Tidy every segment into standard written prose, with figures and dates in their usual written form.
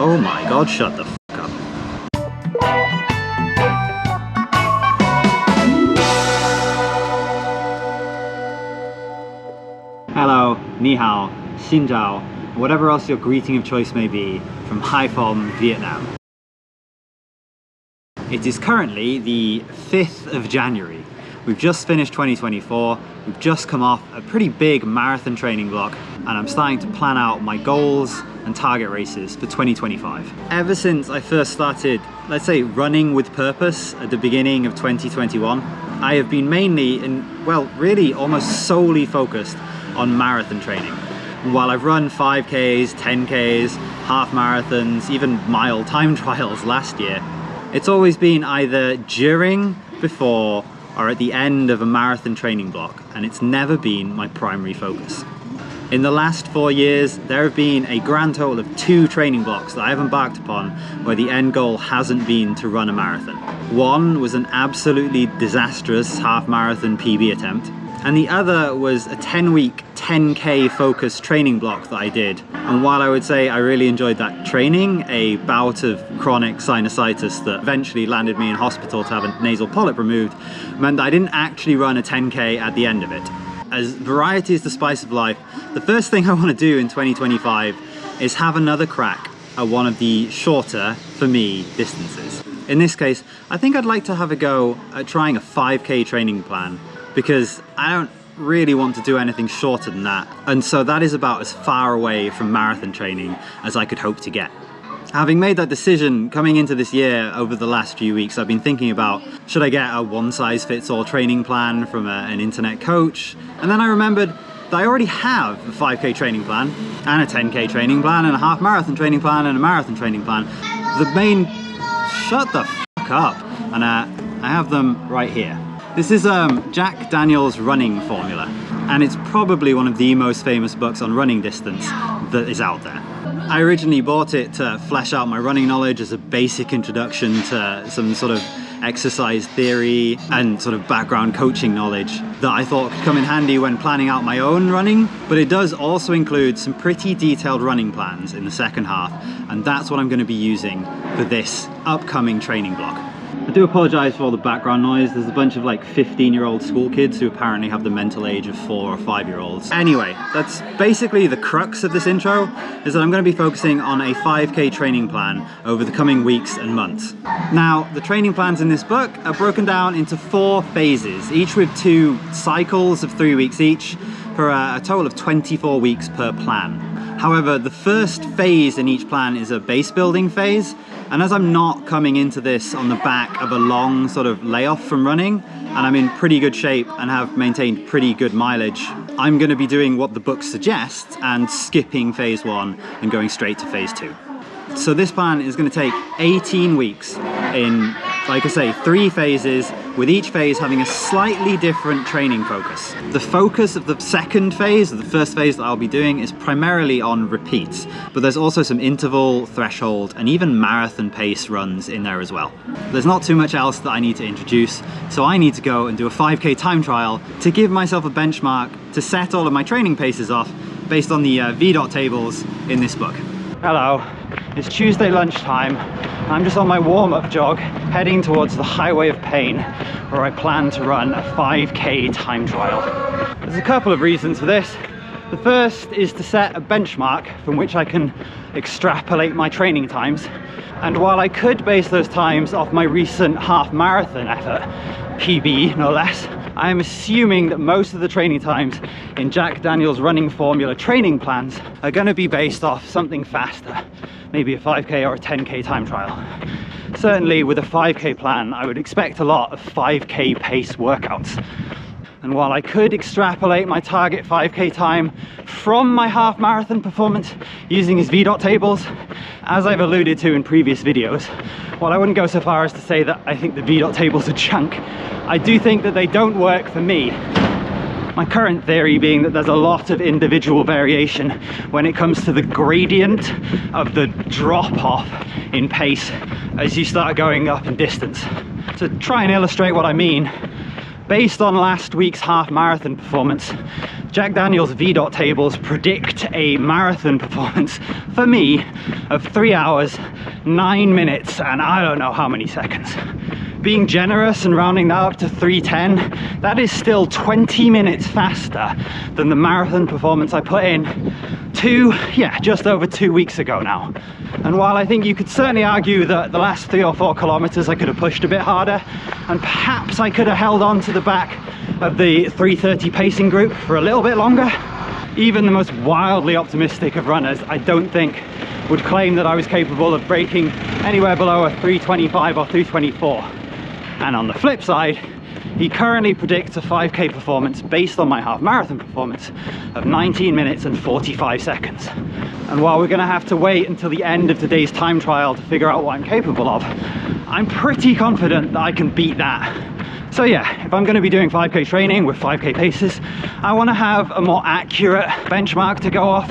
Oh my god, shut the f up. Hello, ni hao, xin chào, whatever else your greeting of choice may be, from Haiphong, Vietnam. It is currently the 5th of January. We've just finished 2024, we've just come off a pretty big marathon training block, and I'm starting to plan out my goals and target races for 2025. Ever since I first started, let's say, running with purpose at the beginning of 2021, I have been mainly and, well, really almost solely focused on marathon training. And while I've run 5Ks, 10Ks, half marathons, even mile time trials last year, it's always been either during, before, or at the end of a marathon training block, and it's never been my primary focus. In the last 4 years, there have been a grand total of 2 training blocks that I have embarked upon where the end goal hasn't been to run a marathon. One was an absolutely disastrous half marathon PB attempt, and the other was a 10-week 10K focused training block that I did. And while I would say I really enjoyed that training, a bout of chronic sinusitis that eventually landed me in hospital to have a nasal polyp removed meant that I didn't actually run a 10K at the end of it. As variety is the spice of life, the first thing I want to do in 2025 is have another crack at one of the shorter, for me, distances. In this case, I think I'd like to have a go at trying a 5K training plan, because I don't really want to do anything shorter than that, and so that is about as far away from marathon training as I could hope to get. Having made that decision coming into this year, over the last few weeks I've been thinking about, should I get a one-size-fits-all training plan from an internet coach? And then I remembered that I already have a 5K training plan, and a 10K training plan, and a half marathon training plan, and a marathon training plan. The main... shut the f*** up! And I have them right here. This is Jack Daniel's running formula, and it's probably one of the most famous books on running distance that is out there. I originally bought it to flesh out my running knowledge as a basic introduction to some sort of exercise theory and sort of background coaching knowledge that I thought could come in handy when planning out my own running, but it does also include some pretty detailed running plans in the second half, and that's what I'm going to be using for this upcoming training block. I do apologise for all the background noise. There's a bunch of like 15-year-old school kids who apparently have the mental age of 4 or 5-year-olds. Anyway, that's basically the crux of this intro, is that I'm going to be focusing on a 5K training plan over the coming weeks and months. Now, the training plans in this book are broken down into 4 phases, each with 2 cycles of 3 weeks each, for a total of 24 weeks per plan. However, the first phase in each plan is a base building phase, and as I'm not coming into this on the back of a long sort of layoff from running, and I'm in pretty good shape and have maintained pretty good mileage, I'm going to be doing what the book suggests and skipping phase 1 and going straight to phase 2. So this plan is going to take 18 weeks in, like I say, 3 phases, with each phase having a slightly different training focus. The focus of the second phase, or the first phase that I'll be doing, is primarily on repeats, but there's also some interval, threshold, and even marathon pace runs in there as well. There's not too much else that I need to introduce, so I need to go and do a 5K time trial to give myself a benchmark to set all of my training paces off based on the VDOT tables in this book. Hello, it's Tuesday lunchtime. I'm just on my warm-up jog heading towards the Highway of Pain, where I plan to run a 5K time trial. There's a couple of reasons for this. The first is to set a benchmark from which I can extrapolate my training times, and while I could base those times off my recent half marathon effort, PB no less, I am assuming that most of the training times in Jack Daniel's running formula training plans are going to be based off something faster, maybe a 5K or a 10K time trial. Certainly with a 5K plan, I would expect a lot of 5K pace workouts. And while I could extrapolate my target 5K time from my half marathon performance using his VDOT tables, as I've alluded to in previous videos, while I wouldn't go so far as to say that I think the VDOT tables are junk, I do think that they don't work for me. My current theory being that there's a lot of individual variation when it comes to the gradient of the drop-off in pace as you start going up in distance. To try and illustrate what I mean, Based on last week's half marathon performance, Jack Daniel's VDOT tables predict a marathon performance for me of 3 hours, 9 minutes, and I don't know how many seconds. Being generous and rounding that up to 3:10, that is still 20 minutes faster than the marathon performance I put in just over 2 weeks ago now. And while I think you could certainly argue that the last 3 or 4 kilometers I could have pushed a bit harder, and perhaps I could have held on to the back of the 3:30 pacing group for a little bit longer, even the most wildly optimistic of runners, I don't think, would claim that I was capable of breaking anywhere below a 3:25 or 3:24. And on the flip side, he currently predicts a 5k performance based on my half marathon performance of 19 minutes and 45 seconds. And while we're going to have to wait until the end of today's time trial to figure out what I'm capable of, I'm pretty confident that I can beat that. So yeah, if I'm going to be doing 5k training with 5k paces, I want to have a more accurate benchmark to go off.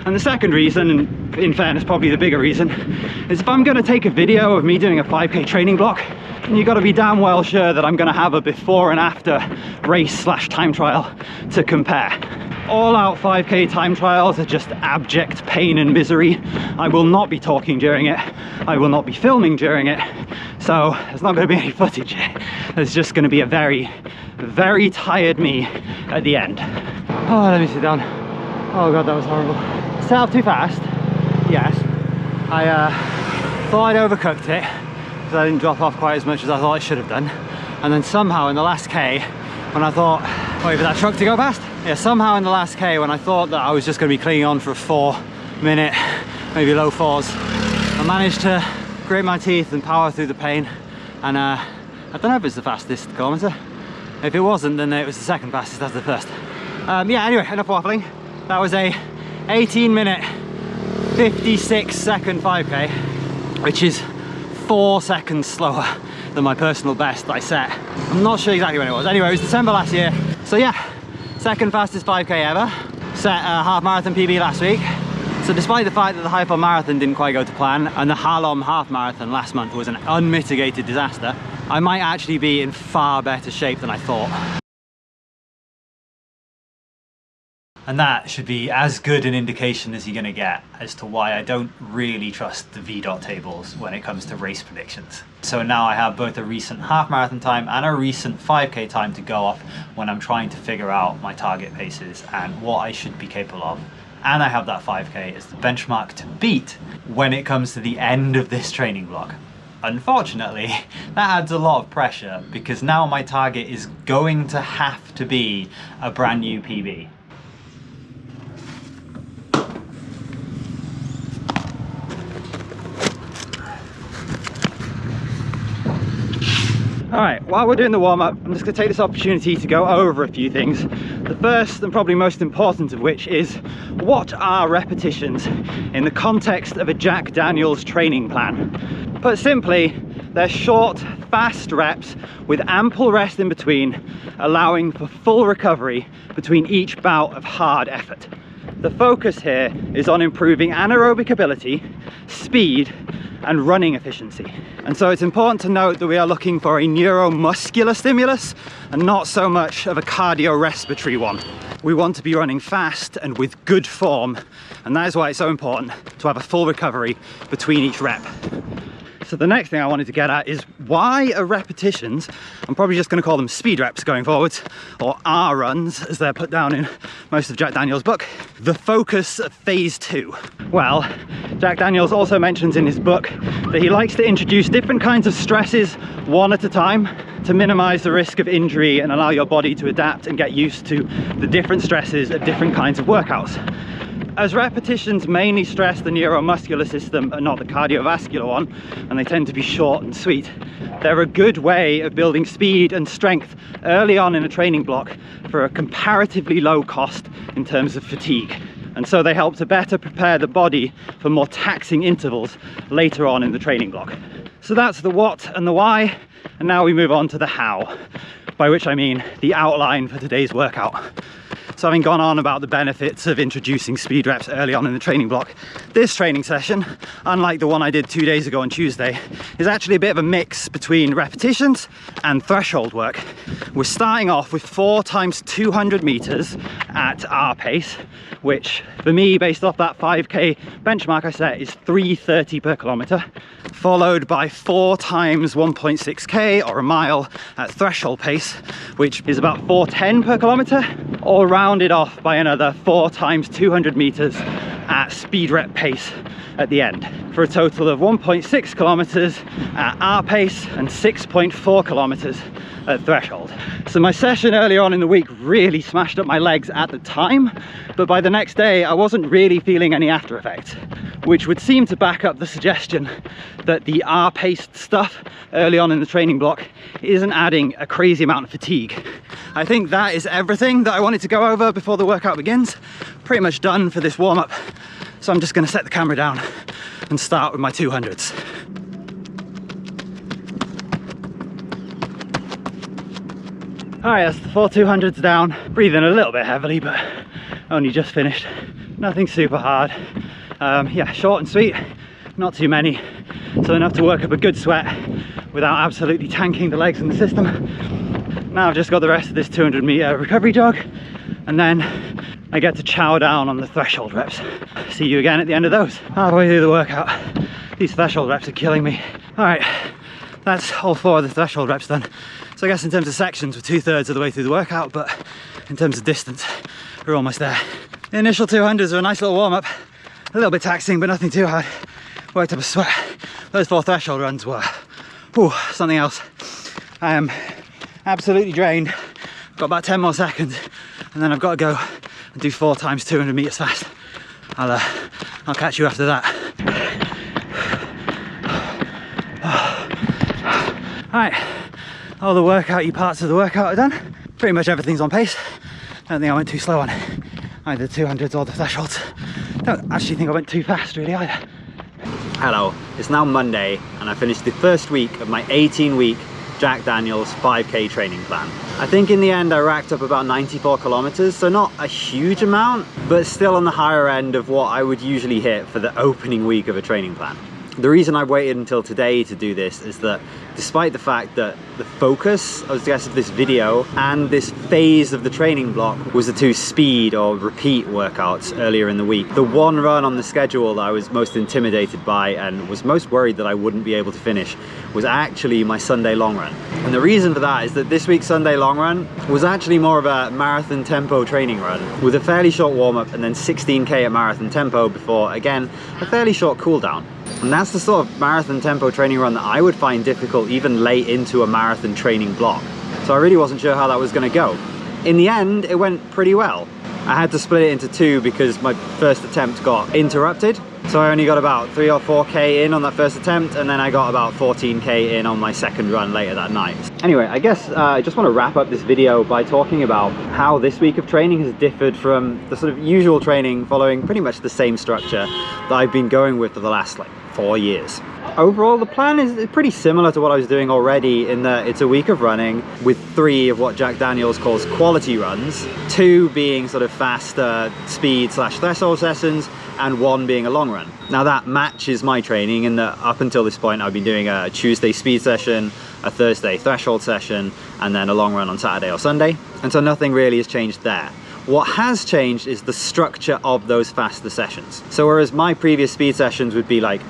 And the second reason, and in fairness probably the bigger reason, is if I'm going to take a video of me doing a 5k training block, and you've got to be damn well sure that I'm going to have a before and after race / time trial to compare. All out 5k time trials are just abject pain and misery. I will not be talking during it. I will not be filming during it. So there's not going to be any footage. There's just going to be a very, very tired me at the end. Oh, let me sit down. Oh God, that was horrible. Set up too fast. Yes. I thought I'd overcooked it, because I didn't drop off quite as much as I thought I should have done. And then somehow in the last K, when I thought, wait for that truck to go past? Yeah, somehow in the last K, when I thought that I was just going to be clinging on for a 4 minute, maybe low 4s, I managed to grit my teeth and power through the pain. And I don't know if it's the fastest kilometre. If it wasn't, then it was the second fastest, that's the first. Yeah, anyway, enough waffling. That was a 18 minute, 56 second 5k, which is 4 seconds slower than my personal best I set. I'm not sure exactly when it was. Anyway, it was December last year. So yeah, second fastest 5k ever. Set a half marathon PB last week. So despite the fact that the Haifa marathon didn't quite go to plan and the Halom half marathon last month was an unmitigated disaster, I might actually be in far better shape than I thought. And that should be as good an indication as you're going to get as to why I don't really trust the VDOT tables when it comes to race predictions. So now I have both a recent half marathon time and a recent 5k time to go off when I'm trying to figure out my target paces and what I should be capable of. And I have that 5k as the benchmark to beat when it comes to the end of this training block. Unfortunately, that adds a lot of pressure because now my target is going to have to be a brand new PB. Alright, while we're doing the warm-up, I'm just going to take this opportunity to go over a few things. The first and probably most important of which is, what are repetitions in the context of a Jack Daniel's training plan? Put simply, they're short, fast reps with ample rest in between, allowing for full recovery between each bout of hard effort. The focus here is on improving anaerobic ability, speed, and running efficiency. And so it's important to note that we are looking for a neuromuscular stimulus and not so much of a cardiorespiratory one. We want to be running fast and with good form, and that is why it's so important to have a full recovery between each rep. So the next thing I wanted to get at is, why are repetitions, I'm probably just going to call them speed reps going forwards, or R runs as they're put down in most of Jack Daniel's book, the focus of phase 2? Well, Jack Daniels also mentions in his book that he likes to introduce different kinds of stresses one at a time to minimize the risk of injury and allow your body to adapt and get used to the different stresses of different kinds of workouts. As repetitions mainly stress the neuromuscular system and not the cardiovascular one, and they tend to be short and sweet, they're a good way of building speed and strength early on in a training block for a comparatively low cost in terms of fatigue. And so they help to better prepare the body for more taxing intervals later on in the training block. So that's the what and the why, and now we move on to the how, by which I mean the outline for today's workout. So having gone on about the benefits of introducing speed reps early on in the training block, this training session, unlike the one I did 2 days ago on Tuesday, is actually a bit of a mix between repetitions and threshold work. We're starting off with 4 times 200 meters at our pace, which for me, based off that 5k benchmark I set, is 3:30 per kilometer, followed by 4 times 1.6k or a mile at threshold pace, which is about 4:10 per kilometer, all rounded off by another 4 times 200 meters at speed rep pace at the end, for a total of 1.6 kilometers at our pace and 6.4 kilometers at threshold. So my session earlier on in the week really smashed up my legs at the time, but by the next day I wasn't really feeling any after effects, which would seem to back up the suggestion that the R-paced stuff early on in the training block isn't adding a crazy amount of fatigue. I think that is everything that I wanted to go over before the workout begins. Pretty much done for this warm-up, so I'm just going to set the camera down and start with my 200s. Alright, that's the 4 200s down. Breathing a little bit heavily, but only just finished. Nothing super hard. Yeah, short and sweet, not too many. So enough to work up a good sweat without absolutely tanking the legs and the system. Now I've just got the rest of this 200 meter recovery jog, and then I get to chow down on the threshold reps. See you again at the end of those. Halfway through the workout. These threshold reps are killing me. Alright, that's all 4 of the threshold reps done. So I guess in terms of sections, we're 2/3 of the way through the workout, but in terms of distance, we're almost there. The initial 200s are a nice little warm-up. A little bit taxing, but nothing too hard. Worked up a sweat. Those 4 threshold runs were something else. I am absolutely drained. I've got about 10 more seconds, and then I've got to go and do 4 times 200 meters fast. I'll catch you after that. Alright, all the workout-y parts of the workout are done. Pretty much everything's on pace. I don't think I went too slow on either the 200s or the thresholds. Don't actually think I went too fast really either. Hello, it's now Monday and I finished the first week of my 18-week Jack Daniels 5k training plan. I think in the end I racked up about 94 kilometers, so not a huge amount, but still on the higher end of what I would usually hit for the opening week of a training plan. The reason I waited until today to do this is that despite the fact that the focus, I guess, of this video and this phase of the training block was the 2 speed or repeat workouts earlier in the week, the one run on the schedule that I was most intimidated by and was most worried that I wouldn't be able to finish was actually my Sunday long run. And the reason for that is that this week's Sunday long run was actually more of a marathon tempo training run with a fairly short warm-up and then 16k at marathon tempo before, again, a fairly short cool down. And that's the sort of marathon tempo training run that I would find difficult even late into a marathon training block. So I really wasn't sure how that was going to go. In the end, it went pretty well. I had to split it into 2 because my first attempt got interrupted. So I only got about 3 or 4k in on that first attempt, and then I got about 14k in on my second run later that night. Anyway, I guess I just want to wrap up this video by talking about how this week of training has differed from the sort of usual training following pretty much the same structure that I've been going with for the last 4 years. Overall, the plan is pretty similar to what I was doing already in that it's a week of running with 3 of what Jack Daniels calls quality runs, 2 being sort of faster speed/threshold sessions, and 1 being a long run. Now that matches my training in that up until this point I've been doing a Tuesday speed session, a Thursday threshold session, and then a long run on Saturday or Sunday, and so nothing really has changed there. What has changed is the structure of those faster sessions. So whereas my previous speed sessions would be like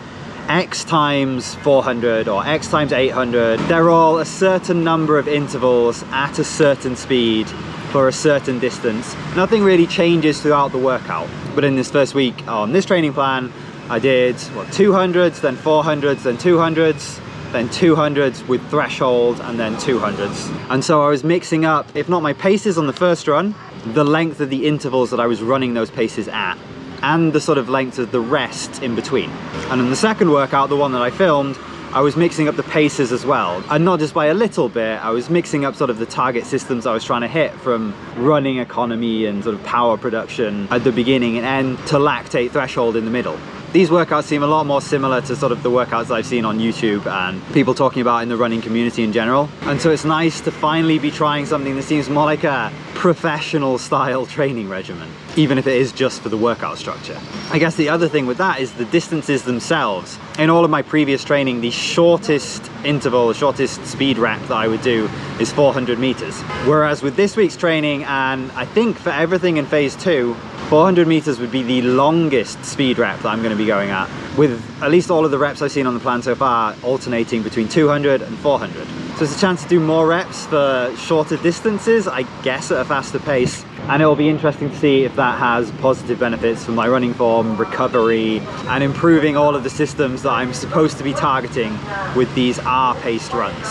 X times 400 or X times 800, they're all a certain number of intervals at a certain speed for a certain distance. Nothing really changes throughout the workout. But in this first week on this training plan, I did 200s, then 400s, then 200s, then 200s with threshold, and then 200s. And so I was mixing up, if not my paces on the first run, the length of the intervals that I was running those paces at, and the sort of length of the rest in between. And in the second workout, the one that I filmed, I was mixing up the paces as well. And not just by a little bit, I was mixing up sort of the target systems I was trying to hit, from running economy and sort of power production at the beginning and end to lactate threshold in the middle. These workouts seem a lot more similar to sort of the workouts I've seen on YouTube and people talking about in the running community in general. And so it's nice to finally be trying something that seems more like a professional style training regimen, even if it is just for the workout structure. I guess the other thing with that is the distances themselves. In all of my previous training, the shortest interval, the shortest speed rep that I would do is 400 meters. Whereas with this week's training, and I think for everything in phase 2, 400 meters would be the longest speed rep that I'm going to be going at, with at least all of the reps I've seen on the plan so far alternating between 200 and 400. So it's a chance to do more reps for shorter distances, I guess at a faster pace. And it'll be interesting to see if that has positive benefits for my running form, recovery, and improving all of the systems that I'm supposed to be targeting with these R-paced runs.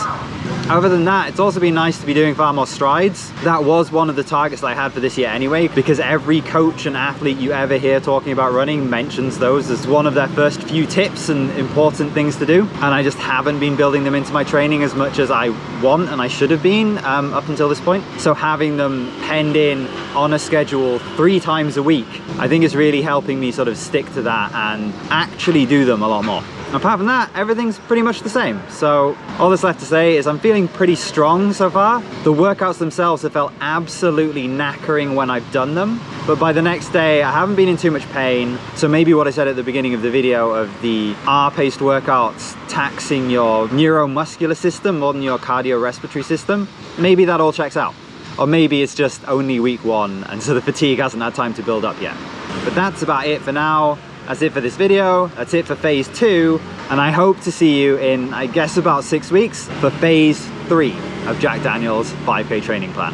Other than that, it's also been nice to be doing far more strides. That was one of the targets that I had for this year anyway, because every coach and athlete you ever hear talking about running mentions those as one of their first few tips and important things to do. And I just haven't been building them into my training as much as I want and I should have been up until this point. So having them penned in on a schedule 3 times a week, I think is really helping me sort of stick to that and actually do them a lot more. Apart from that, everything's pretty much the same. So all that's left to say is I'm feeling pretty strong so far. The workouts themselves have felt absolutely knackering when I've done them, but by the next day I haven't been in too much pain. So maybe what I said at the beginning of the video of the R-paced workouts taxing your neuromuscular system more than your cardiorespiratory system, maybe that all checks out. Or maybe it's just only week 1 and so the fatigue hasn't had time to build up yet. But that's about it for now. That's it for this video. That's it for phase 2. And I hope to see you in, I guess, about 6 weeks for phase 3 of Jack Daniel's 5K training plan.